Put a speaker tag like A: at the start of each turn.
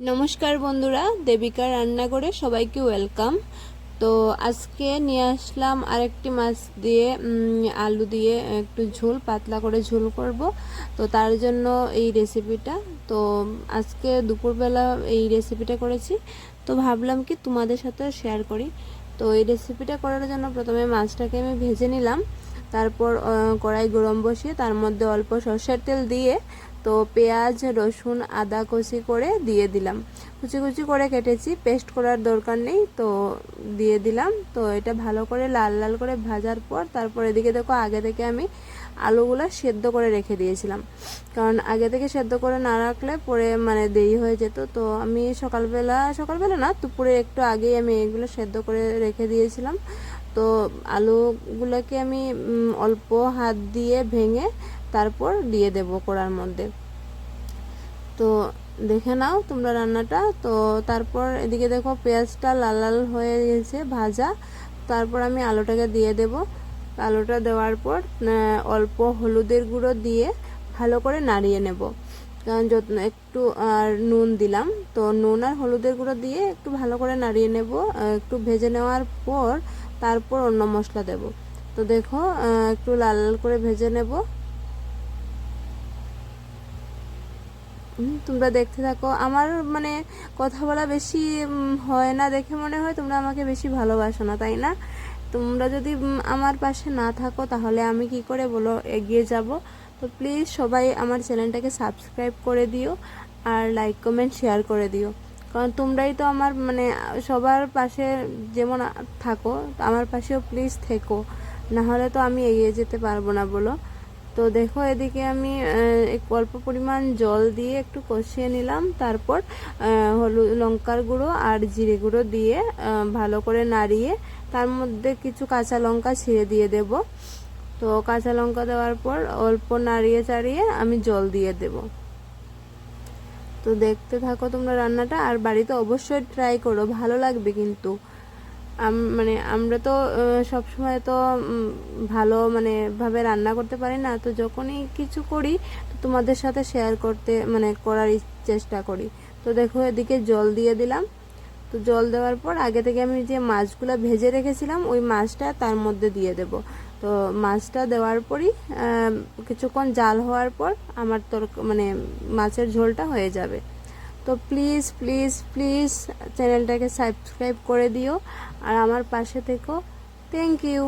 A: নমস্কার বন্ধুরা, দেবিকা রান্নাঘরে সবাইকে ওয়েলকাম। তো আজকে নিয়ে আসলাম আরেকটি মাছ দিয়ে আলু দিয়ে একটু ঝোল, পাতলা করে ঝোল করব। তো তার জন্য এই রেসিপিটা, তো আজকে দুপুরবেলা এই রেসিপিটা করেছি, তো ভাবলাম কি তোমাদের সাথে শেয়ার করি। তো এই রেসিপিটা করার জন্য প্রথমে মাছটাকে আমি ভেজে নিলাম, তারপর কড়াই গরম বসিয়ে তার মধ্যে অল্প সরষের তেল দিয়ে তো পেঁয়াজ, রসুন, আদা কুচি করে দিয়ে দিলাম। কুচি কুচি করে কেটেছি, পেস্ট করার দরকার নেই, তো দিয়ে দিলাম। তো এটা ভালো করে লাল লাল করে ভাজার পর তারপর এদিকে দেখো আগে থেকে আমি আলুগুলো সেদ্ধ করে রেখে দিয়েছিলাম, কারণ আগে থেকে সেদ্ধ করে না রাখলে পরে দেরি হয়ে যেত। তো আমি সকালবেলা না, দুপুরে একটু আগেই আমি এগুলো সেদ্ধ করে রেখে দিয়েছিলাম। তো আলুগুলোকে আমি অল্প হাত দিয়ে ভেঙে তারপর দিয়ে দেব কড়ার মধ্যে। তো দেখে নাও তোমরা রান্নাটা। তো তারপর এদিকে দেখো পেঁয়াজটা লাল লাল হয়ে গেছে ভাজা, তারপর আমি আলুটাকে দিয়ে দেব। আলুটা দেওয়ার পর অল্প হলুদের গুঁড়ো দিয়ে ভালো করে নাড়িয়ে নেব, কারণ একটু আর নুন দিলাম। তো নুন আর হলুদের গুঁড়ো দিয়ে একটু ভালো করে নাড়িয়ে নেব। একটু ভেজে নেওয়ার পর তারপর অন্য মশলা দেব। তো দেখো একটু লাল লাল করে ভেজে নেব। তোমরা দেখতে থাকো। আমার কথা বলা বেশি হয় না দেখে মনে হয় তোমরা আমাকে বেশি ভালোবাসো না, তাই না? তোমরা যদি আমার পাশে না থাকো তাহলে আমি কি করে বলো এগিয়ে যাব? তো প্লিজ সবাই আমার চ্যানেলটাকে সাবস্ক্রাইব করে দিও আর লাইক কমেন্ট শেয়ার করে দিও, কারণ তোমরাই তো আমার সবার পাশে যেমন থাকো, আমার পাশেও প্লিজ থেকো, না হলে তো আমি এগিয়ে যেতে পারবো না বলো। তো দেখো এদিকে আমি অল্প পরিমাণ জল দিয়ে একটু কষিয়ে নিলাম, তারপর হলুদ, লঙ্কার গুঁড়ো আর জিরে গুঁড়ো দিয়ে ভালো করে নাড়িয়ে তার মধ্যে কিছু কাঁচা লঙ্কা ছিঁড়ে দিয়ে দেব। তো কাঁচা লঙ্কা দেওয়ার পর অল্প নাড়িয়ে চাড়িয়ে আমি জল দিয়ে দেব। তো দেখতে থাকো তোমরা রান্নাটা, আর বাড়িতে অবশ্যই ট্রাই করো, ভালো লাগবে কিন্তু। আমরা তো সব সময় তো ভালো ভাবে রান্না করতে পারি না, তো যখনই কিছু করি তো তোমাদের সাথে শেয়ার করতে করার চেষ্টা করি। তো দেখো এদিকে জল দিয়ে দিলাম। তো জল দেওয়ার পর আগে থেকে আমি যে মাছগুলো ভেজে রেখেছিলাম ওই মাছটা তার মধ্যে দিয়ে দেব। তো মাছটা দেওয়ার পরই কিছুক্ষণ জাল হওয়ার পর আমার মাছের ঝোলটা হয়ে যাবে। তো প্লিজ প্লিজ প্লিজ চ্যানেলটাকে সাবস্ক্রাইব করে দিও আর আমার পাশে থেকো। Thank you.